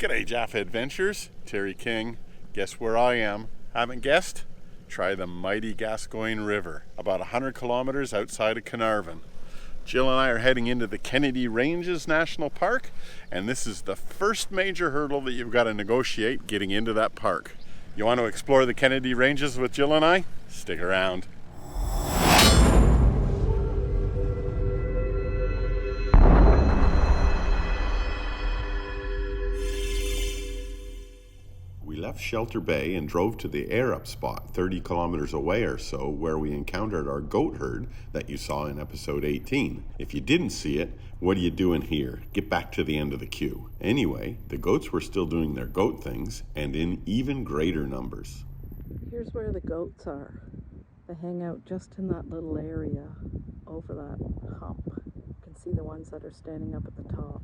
G'day Jafffa Adventures, Terry King. Guess where I am? Haven't guessed? Try the mighty Gascoyne River, about 100 kilometers outside of Carnarvon. Jill and I are heading into the Kennedy Ranges National Park, and this is the first major hurdle that you've got to negotiate getting into that park. You want to explore the Kennedy Ranges with Jill and I? Stick around. We left Shelter Bay and drove to the air up spot 30 kilometers away or so, where we encountered our goat herd that you saw in episode 18. If you didn't see it, what are you doing here? Get back to the end of the queue. Anyway, the goats were still doing their goat things and in even greater numbers. Here's where the goats are. They hang out just in that little area over that hump. You can see the ones that are standing up at the top.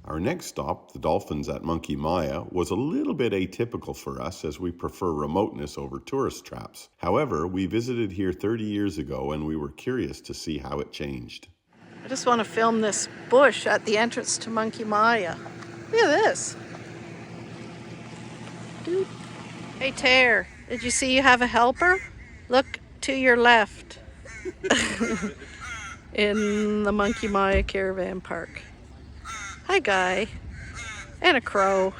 Our next stop, the dolphins at Monkey Maya, was a little bit atypical for us as we prefer remoteness over tourist traps. However, we visited here 30 years ago and we were curious to see how it changed. I just want to film this bush at the entrance to Monkey Maya. Look at this. Dude. Hey Tare, did you see you have a helper? Look to your left. In the Monkey Maya Caravan Park. Hi, Guy. And a crow.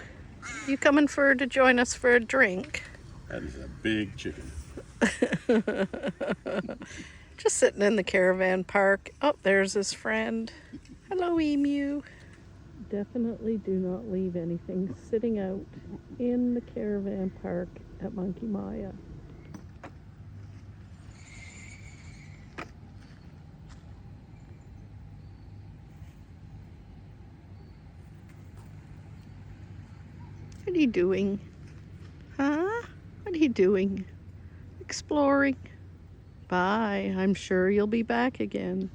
You coming to join us for a drink? That is a big chicken. Just sitting in the caravan park. Oh, there's his friend. Hello, emu. Definitely do not leave anything sitting out in the caravan park at Monkey Maya. What are you doing? Huh? What are you doing? Exploring. Bye. I'm sure you'll be back again.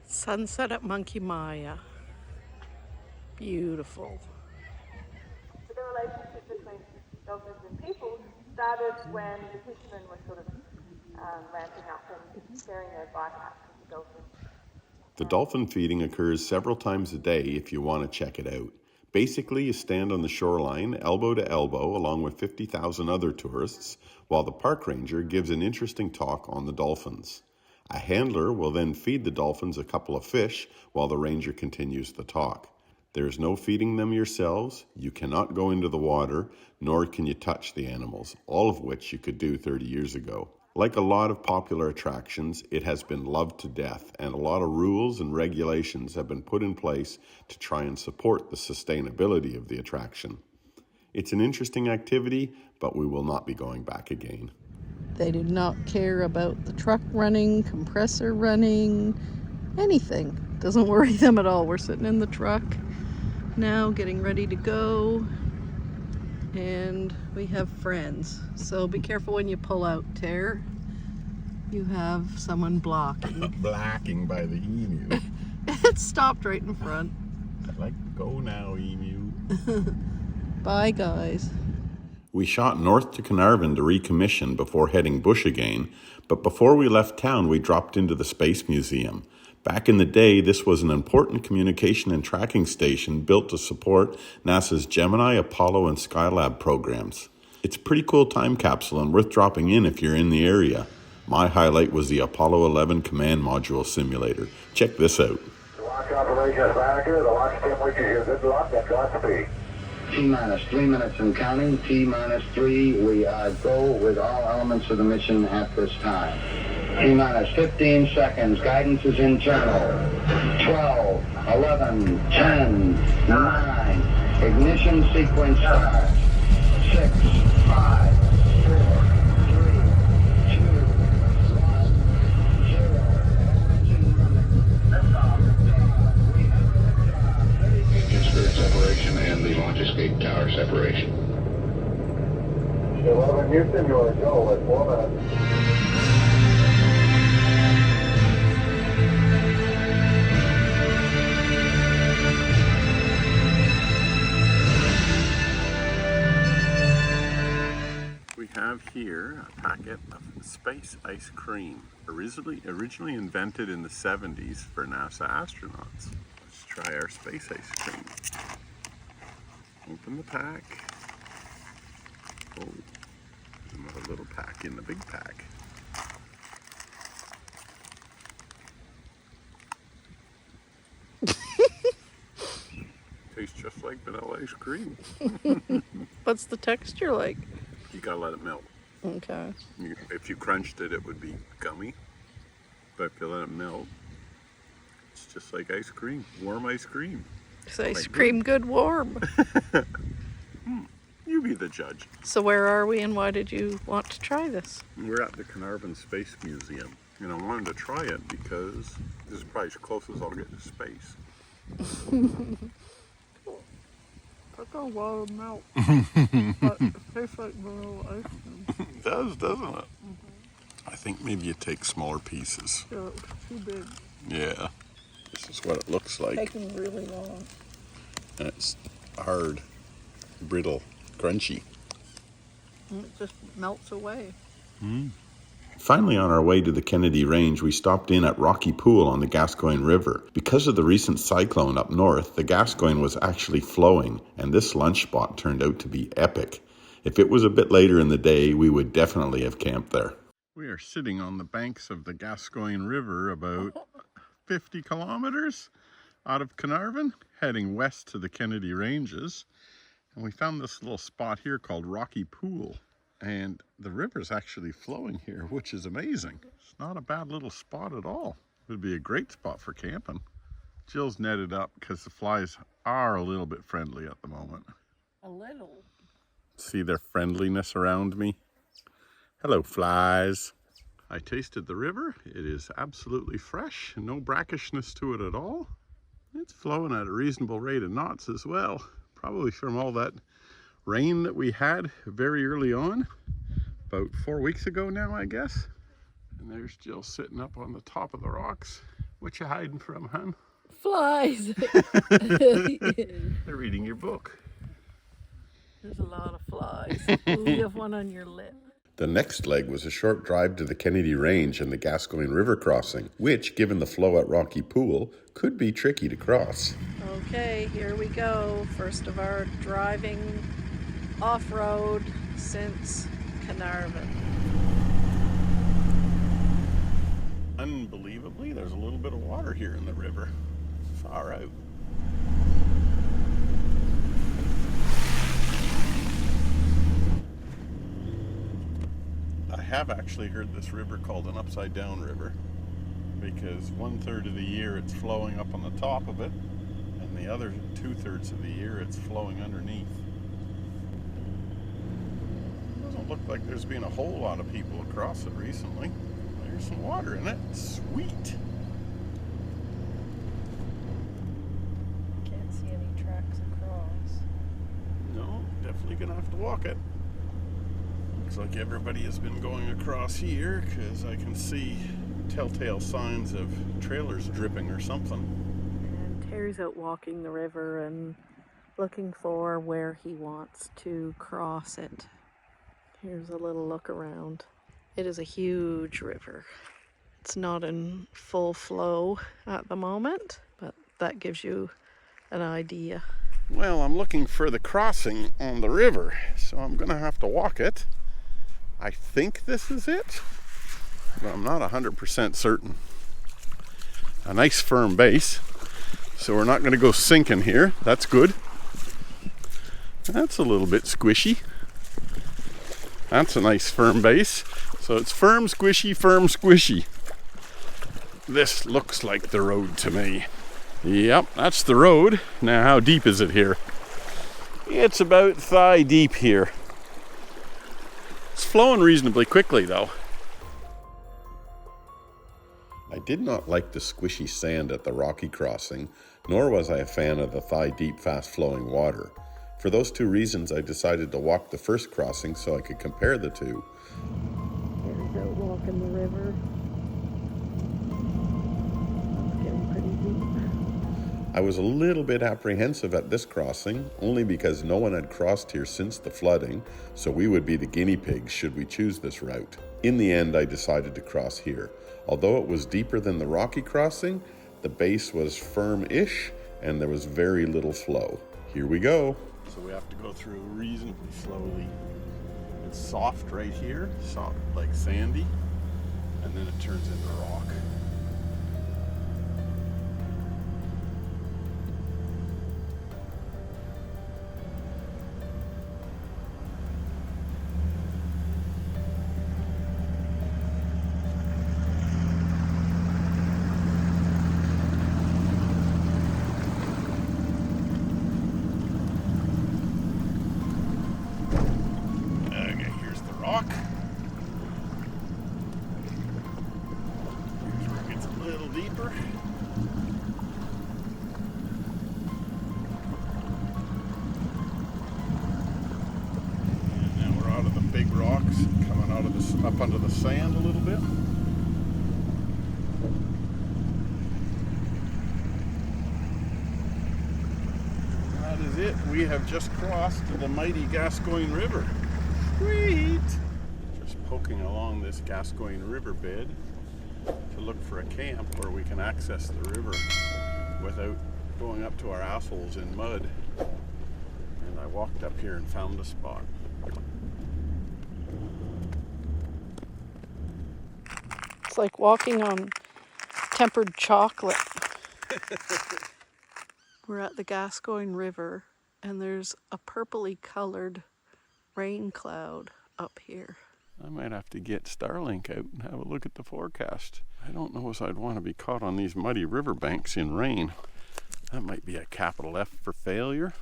Sunset at Monkey Maya. Beautiful. So the relationship between dolphins and people started when the fishermen were sort of ramping up and sharing their bycatch with the dolphins. The dolphin feeding occurs several times a day if you want to check it out. Basically, you stand on the shoreline, elbow to elbow, along with 50,000 other tourists, while the park ranger gives an interesting talk on the dolphins. A handler will then feed the dolphins a couple of fish while the ranger continues the talk. There is no feeding them yourselves, you cannot go into the water, nor can you touch the animals, all of which you could do 30 years ago. Like a lot of popular attractions, it has been loved to death, and a lot of rules and regulations have been put in place to try and support the sustainability of the attraction. It's an interesting activity, but we will not be going back again. They do not care about the truck running, compressor running, anything. Doesn't worry them at all. We're sitting in the truck now, getting ready to go. And we have friends, so be careful when you pull out, Tare. You have someone blocking. Blocking by the emu. It stopped right in front. I'd like to go now, emu. Bye, guys. We shot north to Carnarvon to recommission before heading bush again, but before we left town, we dropped into the Space Museum. Back in the day, this was an important communication and tracking station built to support NASA's Gemini, Apollo, and Skylab programs. It's a pretty cool time capsule and worth dropping in if you're in the area. My highlight was the Apollo 11 command module simulator. Check this out. The launch operations manager, the launch team wishes you good luck and Godspeed. T-minus 3 minutes and counting. T-minus 3. We go with all elements of the mission at this time. T-minus 15 seconds. Guidance is internal. 12, 11, 10, 9. Ignition sequence starts. 6, 5, 4, 3, 2, 1, 0. Engine running. Liftoff. Engine spirit separation and the launch escape tower separation. 11 Houston, you are go at 4 12 minutes. We have here a packet of space ice cream, originally invented in the 70s for NASA astronauts. Let's try our space ice cream. Open the pack. Oh, there's another little pack in the big pack. Tastes just like vanilla ice cream. What's the texture like? You gotta let it melt. Okay. If you crunched it, it would be gummy. But if you let it melt, it's just like ice cream, warm ice cream. Is ice cream good warm? You be the judge. So where are we and why did you want to try this? We're at the Carnarvon Space Museum, and I wanted to try it because this is probably as close as I'll get to space. That's a lot of milk, but it tastes like vanilla ice cream. It does, doesn't it? I think maybe you take smaller pieces. Yeah, it was too big. Yeah. This is what it looks like. Taking really long. And it's hard, brittle, crunchy. And it just melts away. Finally, on our way to the Kennedy Range, we stopped in at Rocky Pool on the Gascoyne River. Because of the recent cyclone up north, the Gascoyne was actually flowing, and this lunch spot turned out to be epic. If it was a bit later in the day, we would definitely have camped there. We are sitting on the banks of the Gascoyne River, about 50 kilometers out of Carnarvon, heading west to the Kennedy Ranges. And we found this little spot here called Rocky Pool. And the river's actually flowing here, which is amazing. It's not a bad little spot at all. It would be a great spot for camping. Jill's netted up because the flies are a little bit friendly at the moment. A little. See their friendliness around me? Hello, flies. I tasted the river. It is absolutely fresh, no brackishness to it at all. It's flowing at a reasonable rate of knots as well, probably from all that rain that we had very early on, about 4 weeks ago now, I guess. And there's Jill sitting up on the top of the rocks. What you hiding from, hon? Flies. They're reading your book. There's a lot of flies. Ooh, you have one on your lip. The next leg was a short drive to the Kennedy Range and the Gascoyne River crossing, which, given the flow at Rocky Pool, could be tricky to cross. Okay, here we go. First of our driving off-road since Carnarvon. Unbelievably, there's a little bit of water here in the river. Far out. I have actually heard this river called an upside down river because 1/3 of the year it's flowing up on the top of it, and the other 2/3 of the year it's flowing underneath. Doesn't look like there's been a whole lot of people across it recently. There's some water in it. Sweet. Can't see any tracks across. No, definitely gonna have to walk it. Looks like everybody has been going across here because I can see telltale signs of trailers dripping or something. And Terry's out walking the river and looking for where he wants to cross it. Here's a little look around. It is a huge river. It's not in full flow at the moment, but that gives you an idea. Well, I'm looking for the crossing on the river, so I'm gonna have to walk it. I think this is it, but I'm not 100% certain. A nice firm base, so we're not gonna go sinking here. That's good. That's a little bit squishy. That's a nice firm base. So it's firm, squishy, firm, squishy. This looks like the road to me. Yep, that's the road. Now, how deep is it here? It's about thigh deep here. It's flowing reasonably quickly, though. I did not like the squishy sand at the rocky crossing, nor was I a fan of the thigh-deep, fast-flowing water. For those two reasons, I decided to walk the first crossing so I could compare the two. out walking the river. It's getting pretty deep. I was a little bit apprehensive at this crossing, only because no one had crossed here since the flooding, so we would be the guinea pigs should we choose this route. In the end, I decided to cross here. Although it was deeper than the rocky crossing, the base was firm-ish, and there was very little flow. Here we go. So we have to go through reasonably slowly. It's soft right here, soft like sandy, and then it turns into rock. Rock. Here's where it gets a little deeper. And now we're out of the big rocks, coming out of this up onto the sand a little bit. That is it. We have just crossed the mighty Gascoyne River. Sweet! Just poking along this Gascoyne River bed to look for a camp where we can access the river without going up to our assholes in mud. And I walked up here and found a spot. It's like walking on tempered chocolate. We're at the Gascoyne River, and there's a purpley colored rain cloud up here. I might have to get Starlink out and have a look at the forecast. I don't know if I'd want to be caught on these muddy riverbanks in rain. That might be a capital F for failure.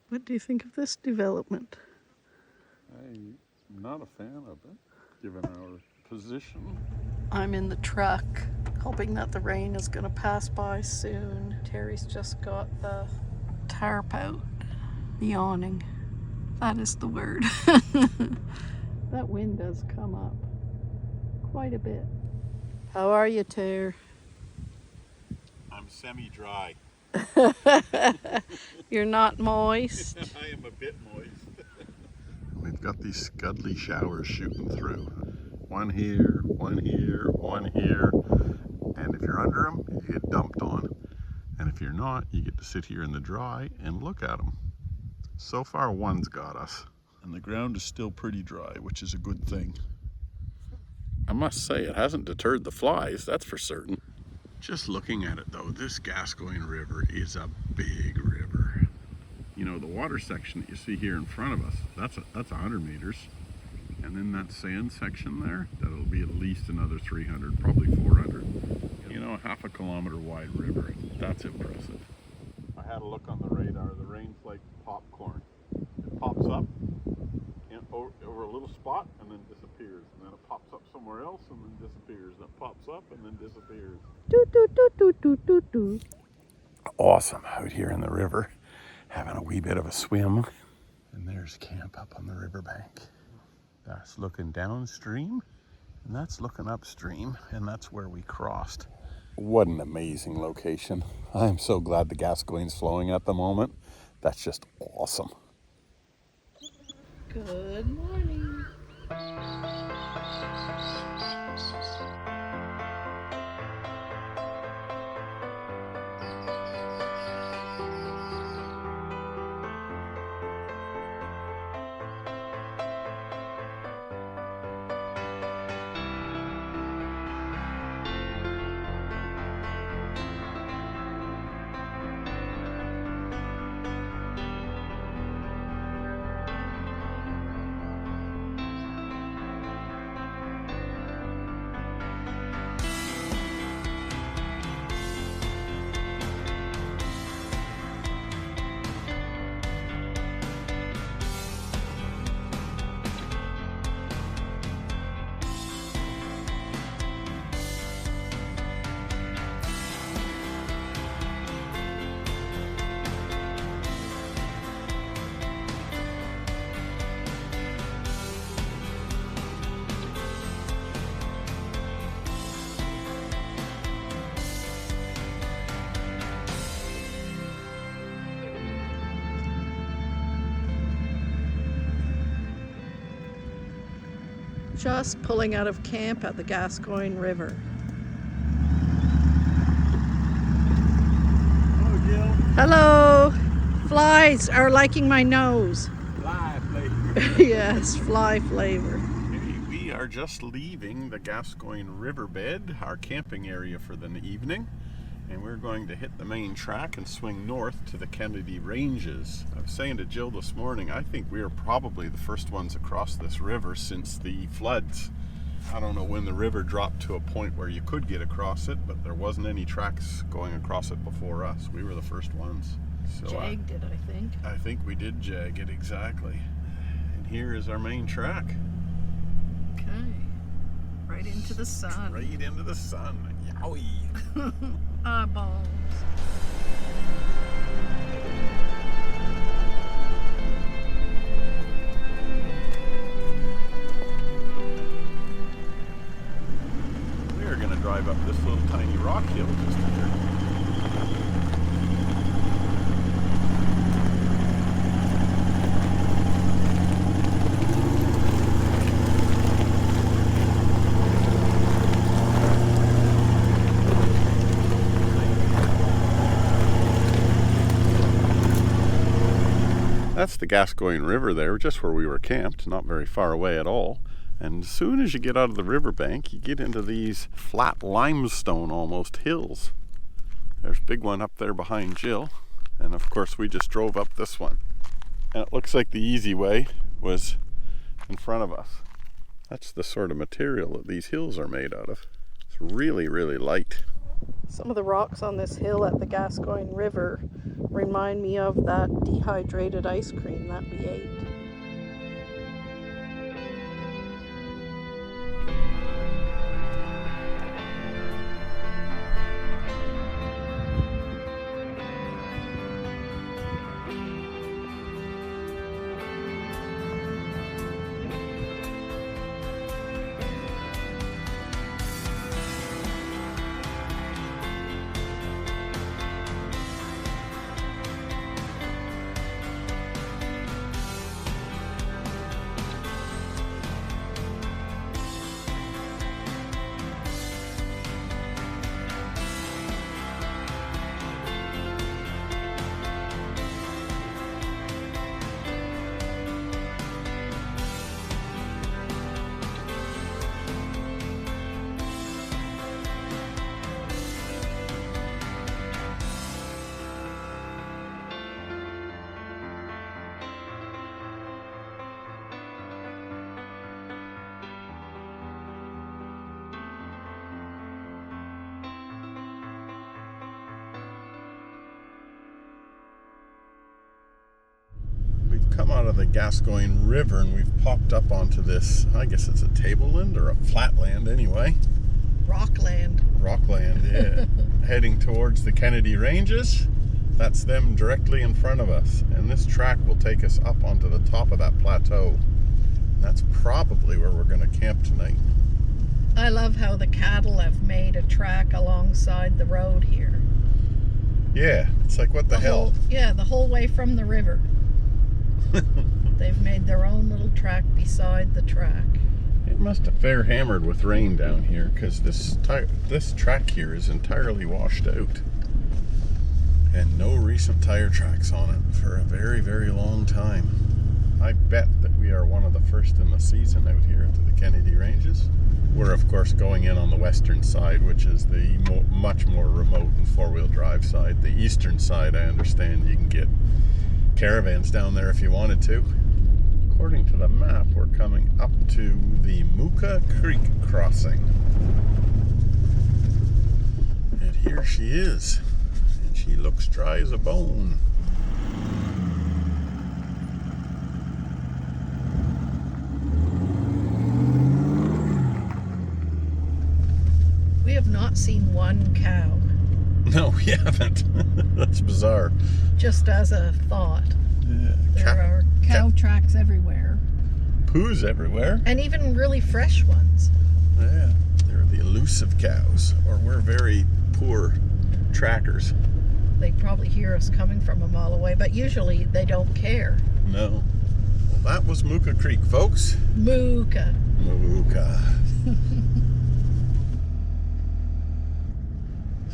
What do you think of this development? I'm not a fan of it, given our position. I'm in the truck, hoping that the rain is going to pass by soon. Terry's just got the tarp out, the awning. That is the word. That wind does come up quite a bit. How are you, Ter? I'm semi-dry. You're not moist? I am a bit moist. We've got these scuddly showers shooting through. One here, one here, one here. And if you're under them, you get dumped on. And if you're not, you get to sit here in the dry and look at them. So far, one's got us. And the ground is still pretty dry, which is a good thing. I must say, it hasn't deterred the flies, that's for certain. Just looking at it though, this Gascoyne River is a big river. You know, the water section that you see here in front of us, that's 100 meters. And then that sand section there, that'll be at least another 300, probably 400. You know, half a kilometer wide river. That's impressive. I had a look on the radar. The rain's like popcorn. It pops up over a little spot and then disappears. And then it pops up somewhere else and then disappears. And it pops up and then disappears. Doo, doo, doo, doo, doo, doo, doo. Awesome out here in the river, having a wee bit of a swim. And there's camp up on the riverbank. That's looking downstream, and that's looking upstream, and that's where we crossed. What an amazing location. I am so glad the Gascoyne's flowing at the moment. That's just awesome. Good morning. Just pulling out of camp at the Gascoyne River. Hello, Jill. Hello! Flies are liking my nose. Fly flavor. Yes, fly flavor. Okay, we are just leaving the Gascoyne Riverbed, our camping area for the evening, and we're going to hit the main track and swing north to the Kennedy Ranges. I was saying to Jill this morning, I think we are probably the first ones across this river since the floods. I don't know when the river dropped to a point where you could get across it, but there wasn't any tracks going across it before us. We were the first ones. So Jagged it, I think. I think we did jag it, exactly. And here is our main track. Okay. Right into the sun. Right into the sun. Yowie. Eyeballs. We're going to drive up this little tiny rock hill just here. That's the Gascoyne River there, just where we were camped, not very far away at all. And as soon as you get out of the riverbank, you get into these flat limestone almost hills. There's a big one up there behind Jill, and of course we just drove up this one. And it looks like the easy way was in front of us. That's the sort of material that these hills are made out of. It's really, really light. Some of the rocks on this hill at the Gascoyne River remind me of that dehydrated ice cream that we ate. Come out of the Gascoyne River and we've popped up onto this, I guess it's a tableland or a flatland anyway. Rockland. Rockland, yeah. Heading towards the Kennedy Ranges. That's them directly in front of us. And this track will take us up onto the top of that plateau. That's probably where we're going to camp tonight. I love how the cattle have made a track alongside the road here. Yeah, it's like what the hell? The whole way from the river. They've made their own little track beside the track. It must have fair hammered with rain down here because this track here is entirely washed out. And no recent tire tracks on it for a very, very long time. I bet that we are one of the first in the season out here to the Kennedy Ranges. We're of course going in on the western side, which is the much more remote and four-wheel drive side. The eastern side, I understand you can get caravans down there if you wanted to. According to the map, we're coming up to the Mecca Creek crossing. And here she is. And she looks dry as a bone. We have not seen one cow. No, we haven't. That's bizarre. Just as a thought. Yeah. There are cow tracks everywhere. Poos everywhere. And even really fresh ones. Yeah, they're the elusive cows. Or we're very poor trackers. They probably hear us coming from a mile away, but usually they don't care. No. that was Mooka Creek, folks. Mooka. Mooka.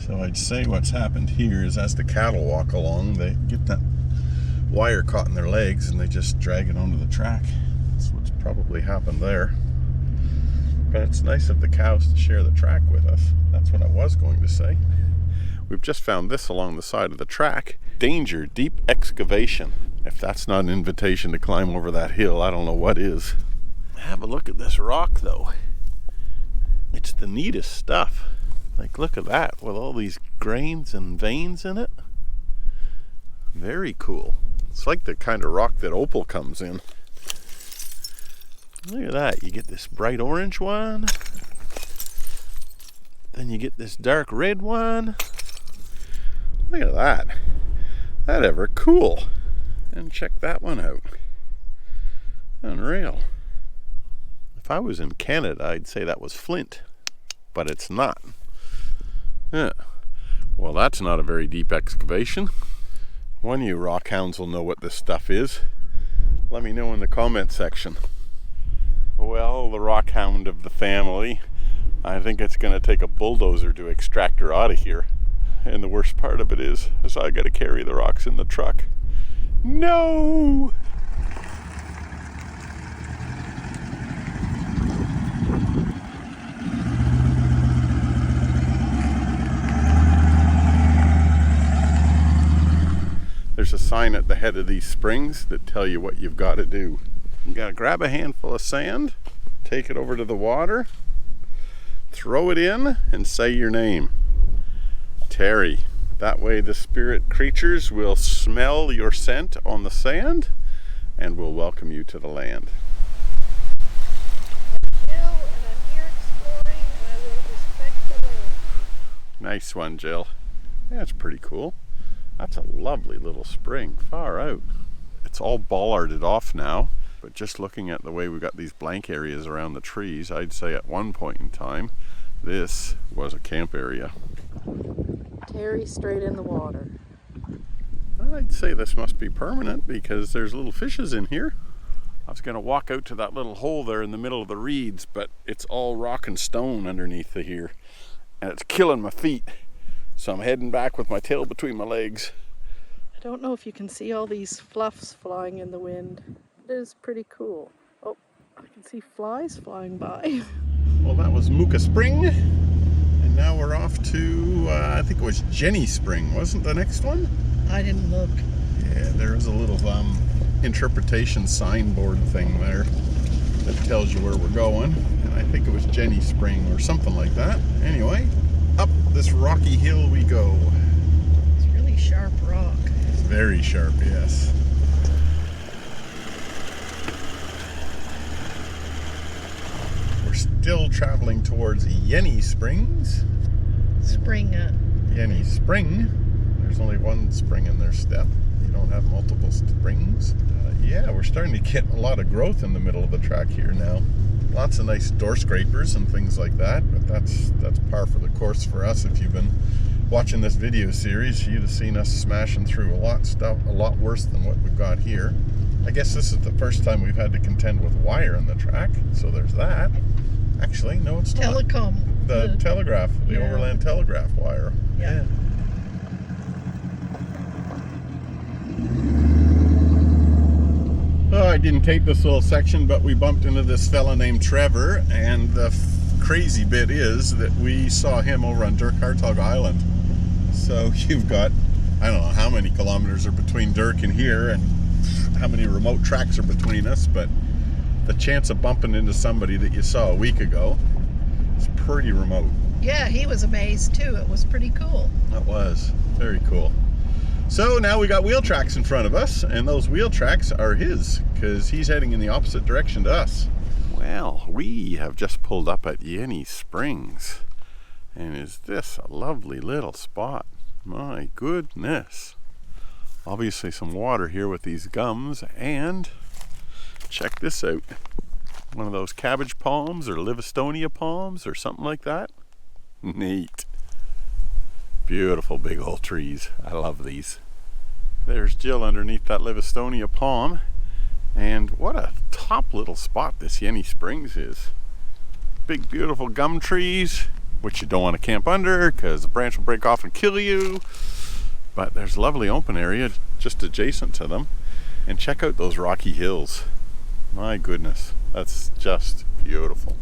So I'd say what's happened here is as the cattle walk along, they get that wire caught in their legs and they just drag it onto the track. That's what's probably happened there. But it's nice of the cows to share the track with us. That's what I was going to say. We've just found this along the side of the track. Danger, deep excavation. If that's not an invitation to climb over that hill, I don't know what is. Have a look at this rock though. It's the neatest stuff. Like, look at that, with all these grains and veins in it. Very cool. It's like the kind of rock that opal comes in. Look at that. You get this bright orange one. Then you get this dark red one. Look at that. That ever cool. And check that one out. Unreal. If I was in Canada, I'd say that was flint. But it's not. Yeah. Well, that's not a very deep excavation. One of you rock hounds will know what this stuff is. Let me know in the comment section. Well, the rock hound of the family, I think it's going to take a bulldozer to extract her out of here. And the worst part of it is I got to carry the rocks in the truck. No! There's a sign at the head of these springs that tell you what you've got to do. You got to grab a handful of sand, take it over to the water, throw it in, and say your name. Terry. That way the spirit creatures will smell your scent on the sand and will welcome you to the land. I'm Jill, and I'm here exploring, and I will respect the land. Nice one, Jill. That's pretty cool. That's a lovely little spring, far out. It's all bollarded off now, but just looking at the way we've got these blank areas around the trees, I'd say at one point in time, this was a camp area. Terry straight in the water. I'd say this must be permanent because there's little fishes in here. I was gonna walk out to that little hole there in the middle of the reeds, but it's all rock and stone underneath here, and it's killing my feet. So I'm heading back with my tail between my legs. I don't know if you can see all these fluffs flying in the wind. It is pretty cool. Oh, I can see flies flying by. Well, that was Mooka Spring, and now we're off to, I think it was Jenny Spring, wasn't the next one? I didn't look. Yeah, there is a little interpretation signboard thing there that tells you where we're going, and I think it was Jenny Spring or something like that. Anyway, up this rocky hill we go. It's really sharp rock. It's very sharp, yes. We're still traveling towards Jenny Springs. Jenny Spring. There's only one spring in their step. You don't have multiple springs. Yeah, we're starting to get a lot of growth in the middle of the track here now. Lots of nice door scrapers and things like that, but that's par for the course for us. If you've been watching this video series, you'd have seen us smashing through a lot worse than what we've got here. I guess this is the first time we've had to contend with wire in the track, so there's that. Actually, no, it's not. The telegraph, the overland telegraph wire. Yeah. Oh, I didn't tape this little section, but we bumped into this fella named Trevor, and the crazy bit is that we saw him over on Dirk Hartog Island. So you've got, I don't know how many kilometers are between Dirk and here, and how many remote tracks are between us, but the chance of bumping into somebody that you saw a week ago is pretty remote. Yeah, he was amazed too. It was pretty cool. That was very cool. So now we got wheel tracks in front of us, and those wheel tracks are his, because he's heading in the opposite direction to us. Well, we have just pulled up at Jenny Springs, and is this a lovely little spot? My goodness. Obviously some water here with these gums, and check this out. One of those cabbage palms or Livistonia palms or something like that. Neat. Beautiful big old trees. I love these. There's Jill underneath that Livistonia palm, And what a top little spot this Yenny Springs is. Big beautiful gum trees, which you don't want to camp under because the branch will break off and kill you. But there's a lovely open area just adjacent to them. And check out those rocky hills. My goodness, that's just beautiful.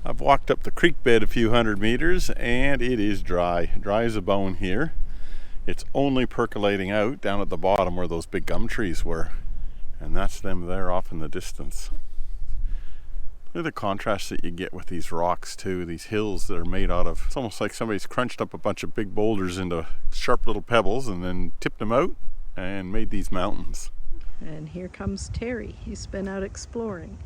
I've walked up the creek bed a few hundred meters and it is dry as a bone here. It's only percolating out down at the bottom where those big gum trees were. And that's them there off in the distance. Look at the contrast that you get with these rocks too, these hills that are made out of, it's almost like somebody's crunched up a bunch of big boulders into sharp little pebbles and then tipped them out and made these mountains. And here comes Terry. He's been out exploring.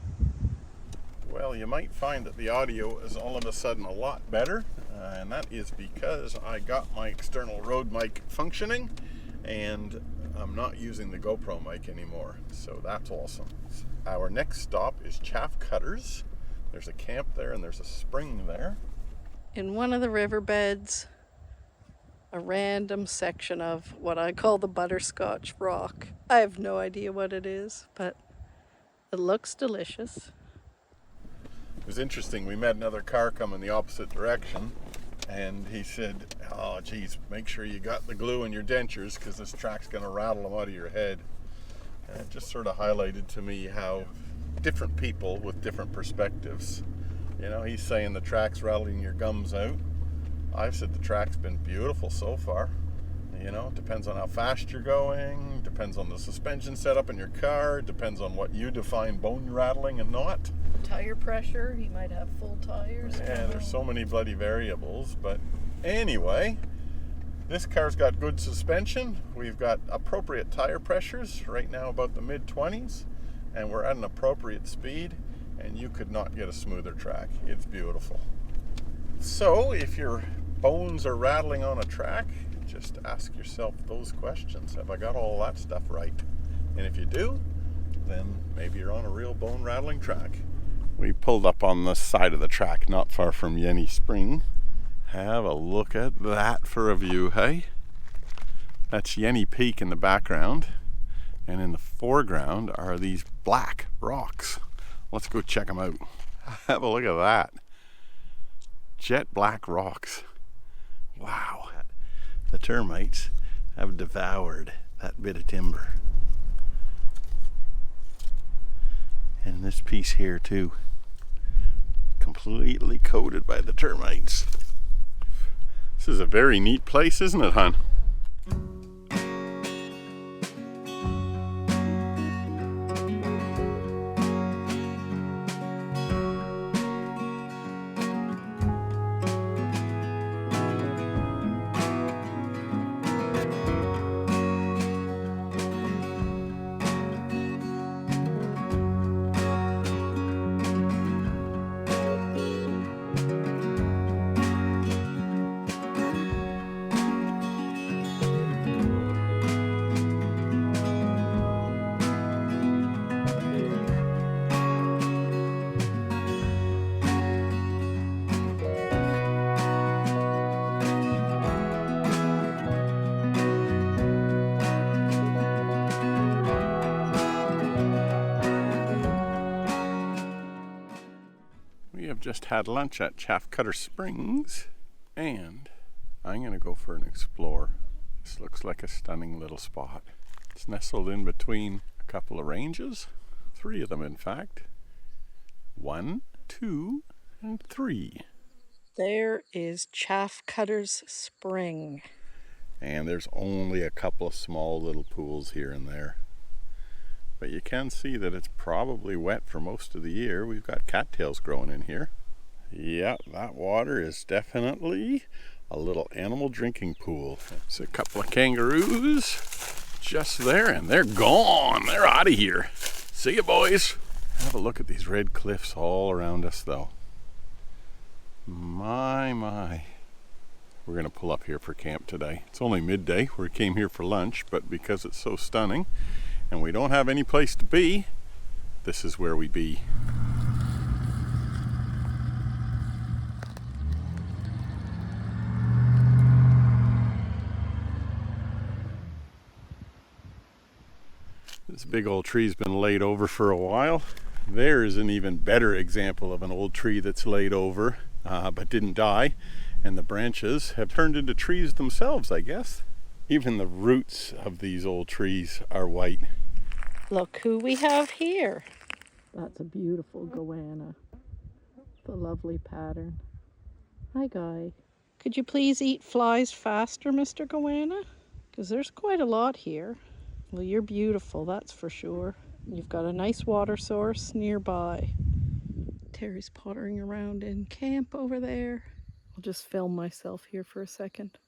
Well, you might find that the audio is all of a sudden a lot better, and that is because I got my external Rode mic functioning and I'm not using the GoPro mic anymore, so that's awesome. Our next stop is Chaff Cutters. There's a camp there and there's a spring there. In one of the riverbeds, a random section of what I call the butterscotch rock. I have no idea what it is, but it looks delicious. It was interesting, we met another car coming the opposite direction and he said, oh geez, make sure you got the glue in your dentures because this track's going to rattle them out of your head. And it just sort of highlighted to me how different people with different perspectives. You know, he's saying the track's rattling your gums out. I've said the track's been beautiful so far. You know, it depends on how fast you're going, depends on the suspension setup in your car, depends on what you define bone rattling and not. Tire pressure, he might have full tires. Yeah, there's so many bloody variables, but anyway, this car's got good suspension. We've got appropriate tire pressures, right now about the mid-20s, and we're at an appropriate speed, and you could not get a smoother track. It's beautiful. So if your bones are rattling on a track, just ask yourself those questions. Have I got all that stuff right? And if you do, then maybe you're on a real bone rattling track. We pulled up on the side of the track, not far from Yenny Spring. Have a look at that for a view, hey? That's Yenny Peak in the background, and in the foreground are these black rocks. Let's go check them out. Have a look at that. Jet black rocks. Wow. The termites have devoured that bit of timber. And this piece here too, completely coated by the termites. This is a very neat place, isn't it, hon? Just had lunch at Chaff Cutter Springs, and I'm going to go for an explore. This looks like a stunning little spot. It's nestled in between a couple of ranges, 3 of them in fact. 1, 2, and 3. There is Chaff Cutter's Spring. And there's only a couple of small little pools here and there. But you can see that it's probably wet for most of the year. We've got cattails growing in here. Yeah, that water is definitely a little animal drinking pool. There's a couple of kangaroos just there, and they're gone. They're out of here. See you, boys. Have a look at these red cliffs all around us, though. My. We're going to pull up here for camp today. It's only midday. We came here for lunch, but because it's so stunning and we don't have any place to be, this is where we be. This That's a big old tree's been laid over for a while. There's an even better example of an old tree that's laid over but didn't die, and the branches have turned into trees themselves, I guess. Even the roots of these old trees are white. Look who we have here. That's a beautiful goanna. The lovely pattern. Hi, Guy. Could you please eat flies faster, Mr. Goanna? Because there's quite a lot here. Well, you're beautiful, that's for sure. You've got a nice water source nearby. Terry's pottering around in camp over there. I'll just film myself here for a second.